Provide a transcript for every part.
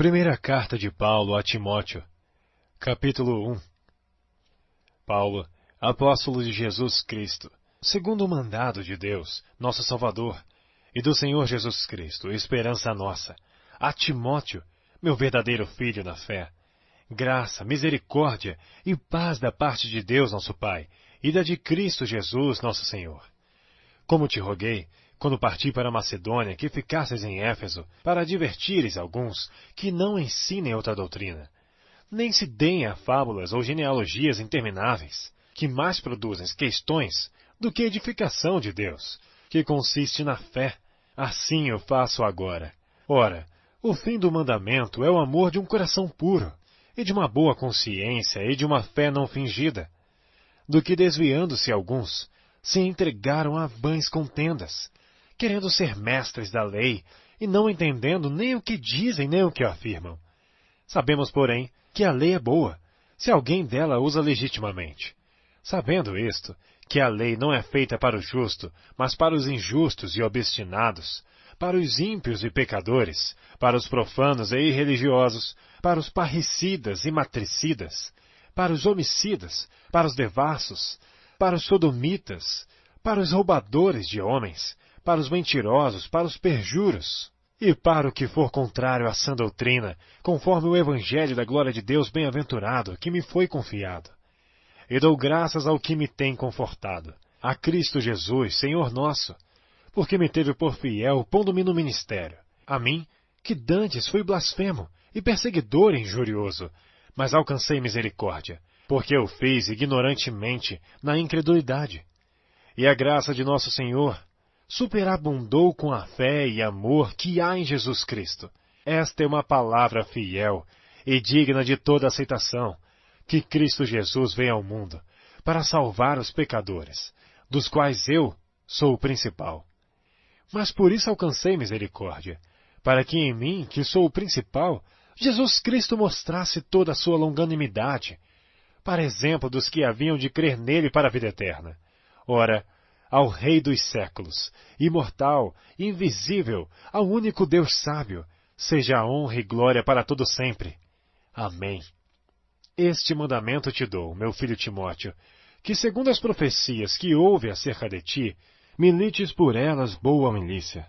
Primeira carta de Paulo a Timóteo, capítulo 1. Paulo, apóstolo de Jesus Cristo, segundo o mandado de Deus, nosso Salvador, e do Senhor Jesus Cristo, esperança nossa, a Timóteo, meu verdadeiro filho na fé, graça, misericórdia e paz da parte de Deus nosso Pai, e da de Cristo Jesus nosso Senhor. Como te roguei, quando parti para a Macedônia, que ficasses em Éfeso, para advertires alguns que não ensinem outra doutrina, nem se deem a fábulas ou genealogias intermináveis, que mais produzem questões do que edificação de Deus, que consiste na fé. Assim eu faço agora. Ora, o fim do mandamento é o amor de um coração puro, e de uma boa consciência e de uma fé não fingida, do que desviando-se alguns, se entregaram a vãs contendas, querendo ser mestres da lei, e não entendendo nem o que dizem nem o que afirmam. Sabemos, porém, que a lei é boa, se alguém dela usa legitimamente. Sabendo isto, que a lei não é feita para o justo, mas para os injustos e obstinados, para os ímpios e pecadores, para os profanos e irreligiosos, para os parricidas e matricidas, para os homicidas, para os devassos, para os sodomitas, para os roubadores de homens, para os mentirosos, para os perjuros, e para o que for contrário à sã doutrina, conforme o evangelho da glória de Deus bem-aventurado, que me foi confiado. E dou graças ao que me tem confortado, a Cristo Jesus, Senhor nosso, porque me teve por fiel, pondo-me no ministério. A mim, que dantes fui blasfemo e perseguidor e injurioso, mas alcancei misericórdia, porque eu fiz ignorantemente na incredulidade. E a graça de nosso Senhor superabundou com a fé e amor que há em Jesus Cristo. Esta é uma palavra fiel e digna de toda aceitação, que Cristo Jesus veio ao mundo para salvar os pecadores, dos quais eu sou o principal. Mas por isso alcancei misericórdia, para que em mim, que sou o principal, Jesus Cristo mostrasse toda a sua longanimidade, para exemplo dos que haviam de crer nele para a vida eterna. Ora, ao Rei dos séculos, imortal, invisível, ao único Deus sábio, seja a honra e glória para todo sempre. Amém. Este mandamento te dou, meu filho Timóteo, que segundo as profecias que houve acerca de ti, milites por elas boa milícia,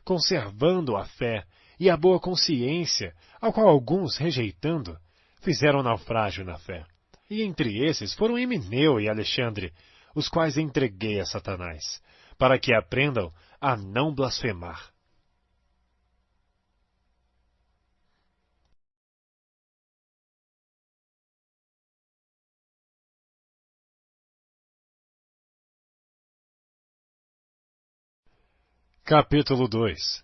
conservando a fé e a boa consciência, ao qual alguns, rejeitando, fizeram naufrágio na fé. E entre esses foram Himeneu e Alexandre, os quais entreguei a Satanás, para que aprendam a não blasfemar. Capítulo 2.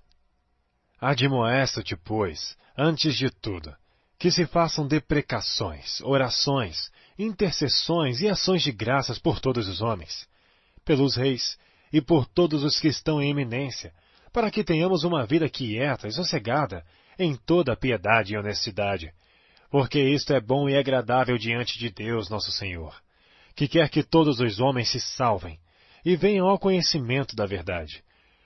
Admoesto-te, pois, antes de tudo, que se façam deprecações, orações, intercessões e ações de graças por todos os homens, pelos reis e por todos os que estão em eminência, para que tenhamos uma vida quieta e sossegada em toda a piedade e honestidade, porque isto é bom e agradável diante de Deus nosso Senhor, que quer que todos os homens se salvem e venham ao conhecimento da verdade.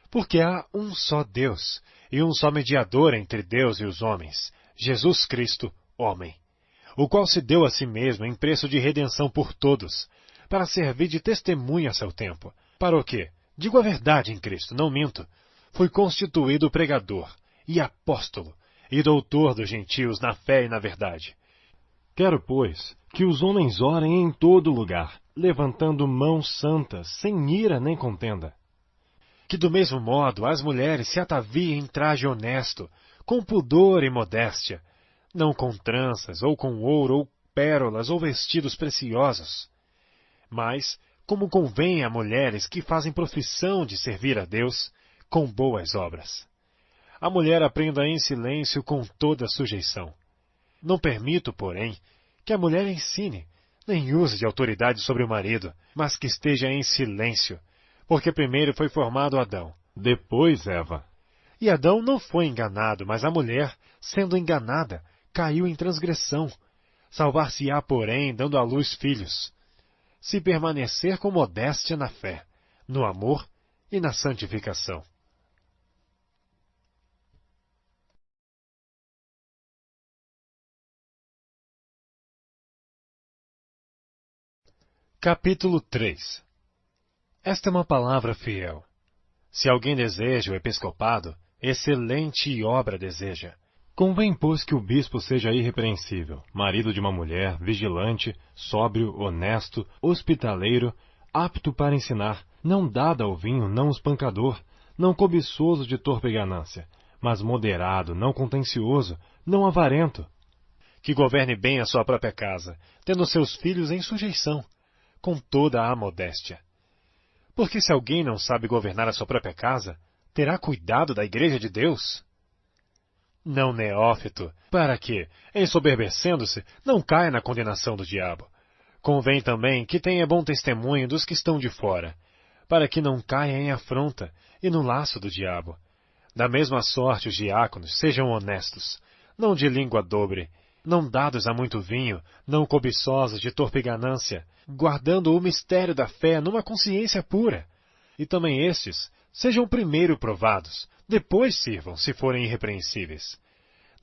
Porque há um só Deus, e um só mediador entre Deus e os homens, Jesus Cristo, homem, o qual se deu a si mesmo em preço de redenção por todos, para servir de testemunho a seu tempo. Para o quê? Digo a verdade em Cristo, não minto. Fui constituído pregador, e apóstolo, e doutor dos gentios na fé e na verdade. Quero, pois, que os homens orem em todo lugar, levantando mãos santas, sem ira nem contenda. Que do mesmo modo as mulheres se ataviem em traje honesto, com pudor e modéstia, não com tranças, ou com ouro, ou pérolas, ou vestidos preciosos, mas, como convém a mulheres que fazem profissão de servir a Deus, com boas obras. A mulher aprenda em silêncio com toda sujeição. Não permito, porém, que a mulher ensine, nem use de autoridade sobre o marido, mas que esteja em silêncio, porque primeiro foi formado Adão, depois Eva. E Adão não foi enganado, mas a mulher, sendo enganada, caiu em transgressão. Salvar-se-á, porém, dando à luz filhos, se permanecer com modéstia na fé, no amor e na santificação. Capítulo 3. Esta é uma palavra fiel. Se alguém deseja o episcopado, excelente obra deseja. Convém, pois, que o bispo seja irrepreensível, marido de uma mulher, vigilante, sóbrio, honesto, hospitaleiro, apto para ensinar, não dado ao vinho, não espancador, não cobiçoso de torpe ganância, mas moderado, não contencioso, não avarento. Que governe bem a sua própria casa, tendo seus filhos em sujeição, com toda a modéstia. Porque se alguém não sabe governar a sua própria casa, terá cuidado da igreja de Deus? Não neófito, para que, ensoberbecendo-se, não caia na condenação do diabo. Convém também que tenha bom testemunho dos que estão de fora, para que não caia em afronta e no laço do diabo. Da mesma sorte os diáconos sejam honestos, não de língua dobre, não dados a muito vinho, não cobiçosos de torpe ganância, guardando o mistério da fé numa consciência pura. E também estes sejam primeiro provados, depois sirvam, se forem irrepreensíveis.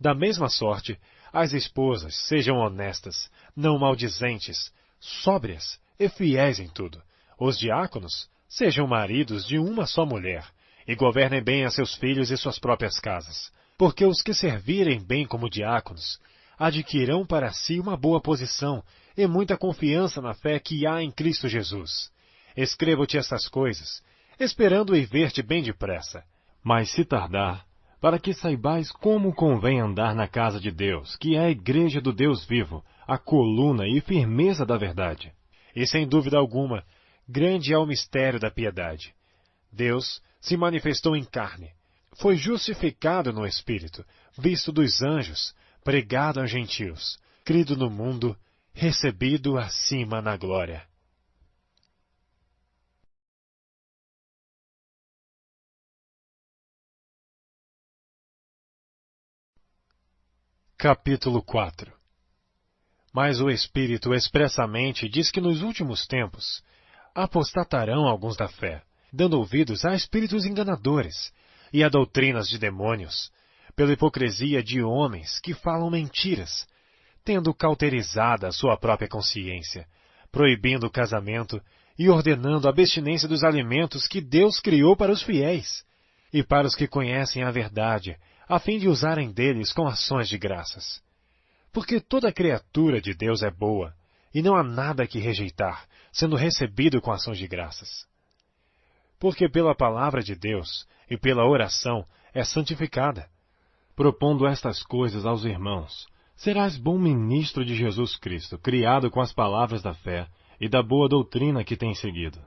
Da mesma sorte, as esposas sejam honestas, não maldizentes, sóbrias e fiéis em tudo. Os diáconos sejam maridos de uma só mulher, e governem bem a seus filhos e suas próprias casas, porque os que servirem bem como diáconos adquirirão para si uma boa posição e muita confiança na fé que há em Cristo Jesus. Escrevo-te estas coisas, esperando ir ver-te bem depressa. Mas se tardar, para que saibais como convém andar na casa de Deus, que é a igreja do Deus vivo, a coluna e firmeza da verdade. E sem dúvida alguma, grande é o mistério da piedade. Deus se manifestou em carne, foi justificado no Espírito, visto dos anjos, pregado aos gentios, crido no mundo, recebido acima na glória. Capítulo 4. Mas o Espírito expressamente diz que nos últimos tempos apostatarão alguns da fé, dando ouvidos a espíritos enganadores e a doutrinas de demônios, pela hipocrisia de homens que falam mentiras, tendo cauterizada a sua própria consciência, proibindo o casamento e ordenando a abstinência dos alimentos que Deus criou para os fiéis e para os que conhecem a verdade, a fim de usarem deles com ações de graças. Porque toda criatura de Deus é boa, e não há nada que rejeitar, sendo recebido com ações de graças. Porque pela palavra de Deus e pela oração é santificada. Propondo estas coisas aos irmãos, serás bom ministro de Jesus Cristo, criado com as palavras da fé e da boa doutrina que tem seguido.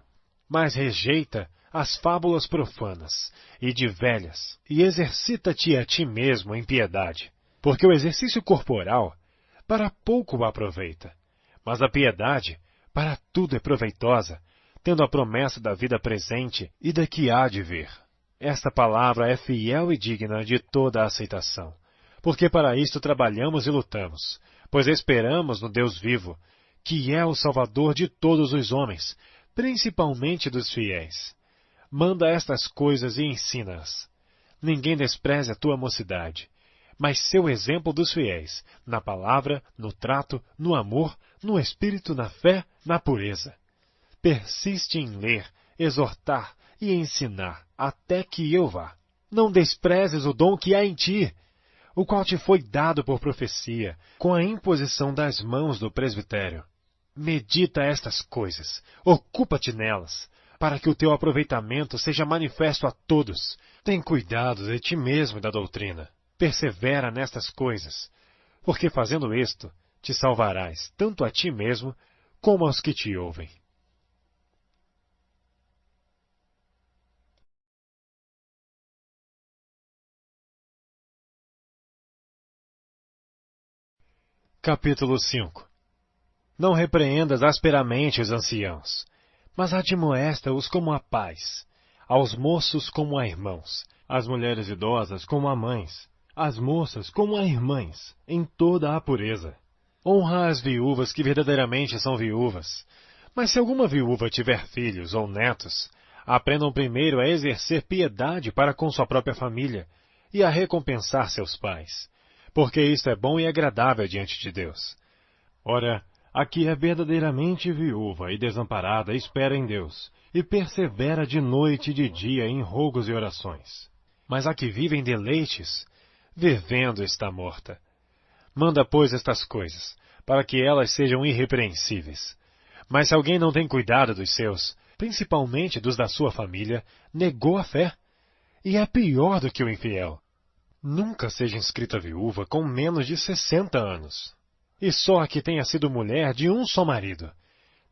Mas rejeita as fábulas profanas e de velhas, e exercita-te a ti mesmo em piedade, porque o exercício corporal para pouco aproveita, mas a piedade para tudo é proveitosa, tendo a promessa da vida presente e da que há de vir. Esta palavra é fiel e digna de toda a aceitação, porque para isto trabalhamos e lutamos, pois esperamos no Deus vivo, que é o Salvador de todos os homens, principalmente dos fiéis. Manda estas coisas e ensina-as. Ninguém despreze a tua mocidade, mas seu exemplo dos fiéis, na palavra, no trato, no amor, no espírito, na fé, na pureza. Persiste em ler, exortar e ensinar, até que eu vá. Não desprezes o dom que há em ti, o qual te foi dado por profecia, com a imposição das mãos do presbitério. Medita estas coisas, ocupa-te nelas, para que o teu aproveitamento seja manifesto a todos. Tem cuidado de ti mesmo e da doutrina. Persevera nestas coisas, porque fazendo isto, te salvarás tanto a ti mesmo como aos que te ouvem. Capítulo 5. Não repreendas asperamente os anciãos, mas admoesta-os como a pais, aos moços como a irmãos, às mulheres idosas como a mães, às moças como a irmãs, em toda a pureza. Honra as viúvas que verdadeiramente são viúvas, mas se alguma viúva tiver filhos ou netos, aprendam primeiro a exercer piedade para com sua própria família e a recompensar seus pais, porque isto é bom e agradável diante de Deus. Ora, A que é verdadeiramente viúva e desamparada espera em Deus, e persevera de noite e de dia em rogos e orações. Mas a que vive em deleites, vivendo está morta. Manda, pois, estas coisas, para que elas sejam irrepreensíveis. Mas se alguém não tem cuidado dos seus, principalmente dos da sua família, negou a fé, e é pior do que o infiel. Nunca seja inscrita viúva com menos de 60 anos. E só a que tenha sido mulher de um só marido,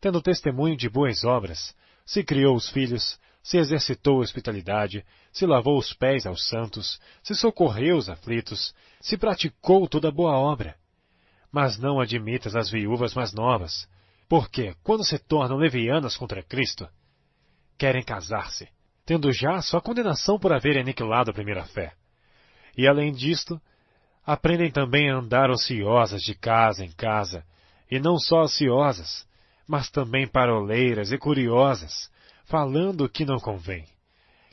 tendo testemunho de boas obras, se criou os filhos, se exercitou a hospitalidade, se lavou os pés aos santos, se socorreu os aflitos, se praticou toda boa obra. Mas não admitas as viúvas mais novas, porque, quando se tornam levianas contra Cristo, querem casar-se, tendo já sua condenação por haver aniquilado a primeira fé. E além disto, aprendem também a andar ociosas de casa em casa, e não só ociosas, mas também paroleiras e curiosas, falando o que não convém.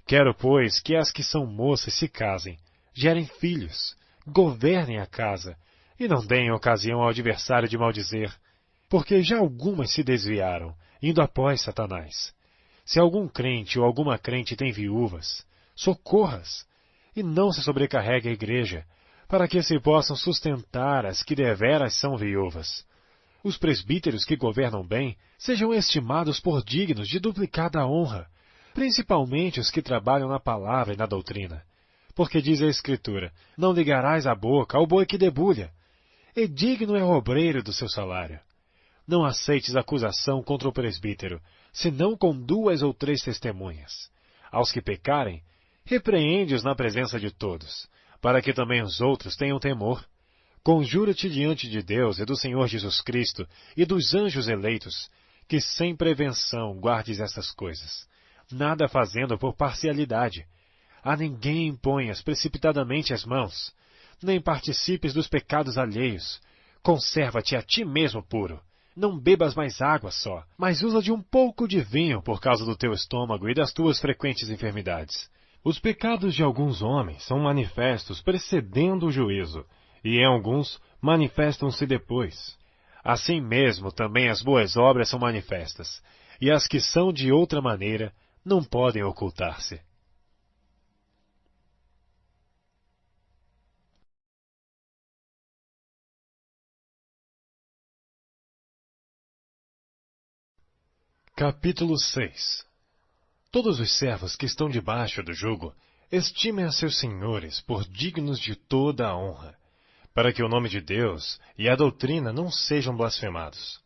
Quero, pois, que as que são moças se casem, gerem filhos, governem a casa, e não deem ocasião ao adversário de maldizer, porque já algumas se desviaram, indo após Satanás. Se algum crente ou alguma crente tem viúvas, socorras, e não se sobrecarregue a igreja, para que se possam sustentar as que deveras são viúvas. Os presbíteros que governam bem sejam estimados por dignos de duplicada honra, principalmente os que trabalham na palavra e na doutrina. Porque diz a Escritura, não ligarás a boca ao boi que debulha, e digno é o obreiro do seu salário. Não aceites acusação contra o presbítero, senão com 2 ou 3 testemunhas. Aos que pecarem, repreende-os na presença de todos, para que também os outros tenham temor. Conjuro-te diante de Deus e do Senhor Jesus Cristo e dos anjos eleitos, que sem prevenção guardes estas coisas, nada fazendo por parcialidade. A ninguém imponhas precipitadamente as mãos, nem participes dos pecados alheios. Conserva-te a ti mesmo puro. Não bebas mais água só, mas usa de um pouco de vinho por causa do teu estômago e das tuas frequentes enfermidades. Os pecados de alguns homens são manifestos precedendo o juízo, e em alguns manifestam-se depois. Assim mesmo também as boas obras são manifestas, e as que são de outra maneira não podem ocultar-se. Capítulo 6. Todos os servos que estão debaixo do jugo estimem a seus senhores por dignos de toda a honra, para que o nome de Deus e a doutrina não sejam blasfemados.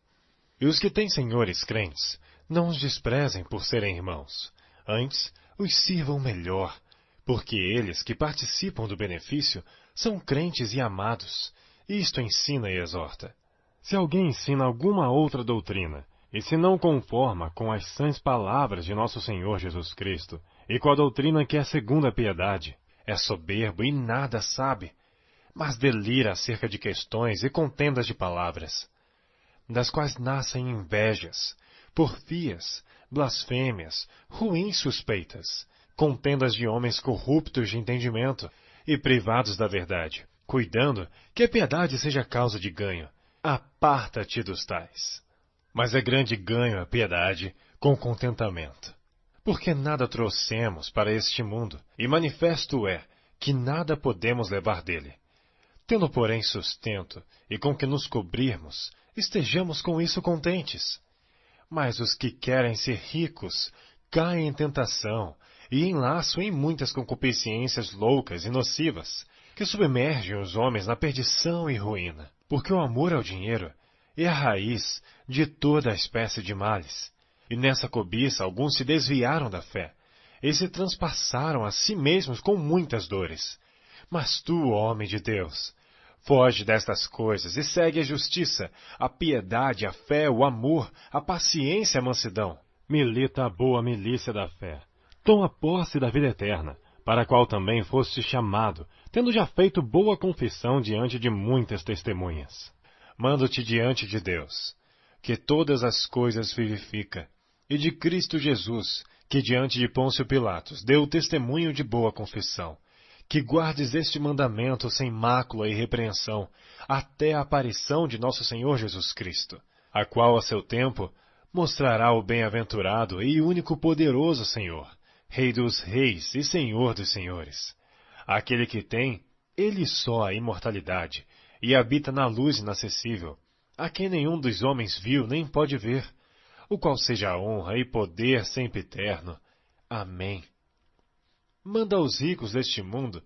E os que têm senhores crentes, não os desprezem por serem irmãos, antes os sirvam melhor, porque eles que participam do benefício são crentes e amados. Isto ensina e exorta. Se alguém ensina alguma outra doutrina, e se não conforma com as sãs palavras de nosso Senhor Jesus Cristo, e com a doutrina que é segundo a piedade, é soberbo e nada sabe, mas delira acerca de questões e contendas de palavras, das quais nascem invejas, porfias, blasfêmias, ruins suspeitas, contendas de homens corruptos de entendimento e privados da verdade, cuidando que a piedade seja causa de ganho. Aparta-te dos tais. Mas é grande ganho a piedade com contentamento. Porque nada trouxemos para este mundo, e manifesto é que nada podemos levar dele. Tendo, porém, sustento e com que nos cobrirmos, estejamos com isso contentes. Mas os que querem ser ricos caem em tentação e em laço em muitas concupiscências loucas e nocivas, que submergem os homens na perdição e ruína. Porque o amor ao dinheiro é a raiz de toda a espécie de males. E nessa cobiça alguns se desviaram da fé, e se transpassaram a si mesmos com muitas dores. Mas tu, homem de Deus, foge destas coisas e segue a justiça, a piedade, a fé, o amor, a paciência e a mansidão. Milita a boa milícia da fé. Toma posse da vida eterna, para a qual também foste chamado, tendo já feito boa confissão diante de muitas testemunhas. Mando-te diante de Deus, que todas as coisas vivifica, e de Cristo Jesus, que diante de Pôncio Pilatos deu testemunho de boa confissão, que guardes este mandamento sem mácula e repreensão, até a aparição de nosso Senhor Jesus Cristo, a qual a seu tempo mostrará o bem-aventurado e único poderoso Senhor, Rei dos reis e Senhor dos senhores, aquele que tem, ele só, a imortalidade, e habita na luz inacessível, a quem nenhum dos homens viu nem pode ver, o qual seja a honra e poder sempre eterno. Amém. Manda aos ricos deste mundo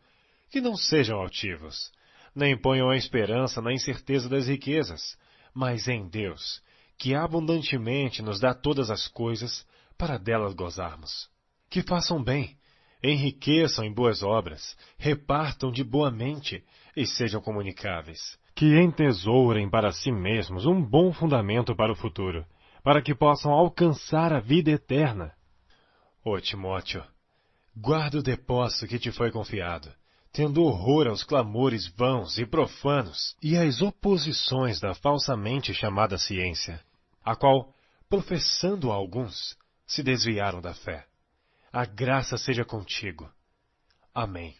que não sejam altivos, nem ponham a esperança na incerteza das riquezas, mas em Deus, que abundantemente nos dá todas as coisas para delas gozarmos. Que façam bem, enriqueçam em boas obras, repartam de boa mente e sejam comunicáveis. Que entesourem para si mesmos um bom fundamento para o futuro, para que possam alcançar a vida eterna. Ó Timóteo, guarda o depósito que te foi confiado, tendo horror aos clamores vãos e profanos e às oposições da falsamente chamada ciência, a qual, professando alguns, se desviaram da fé. A graça seja contigo. Amém.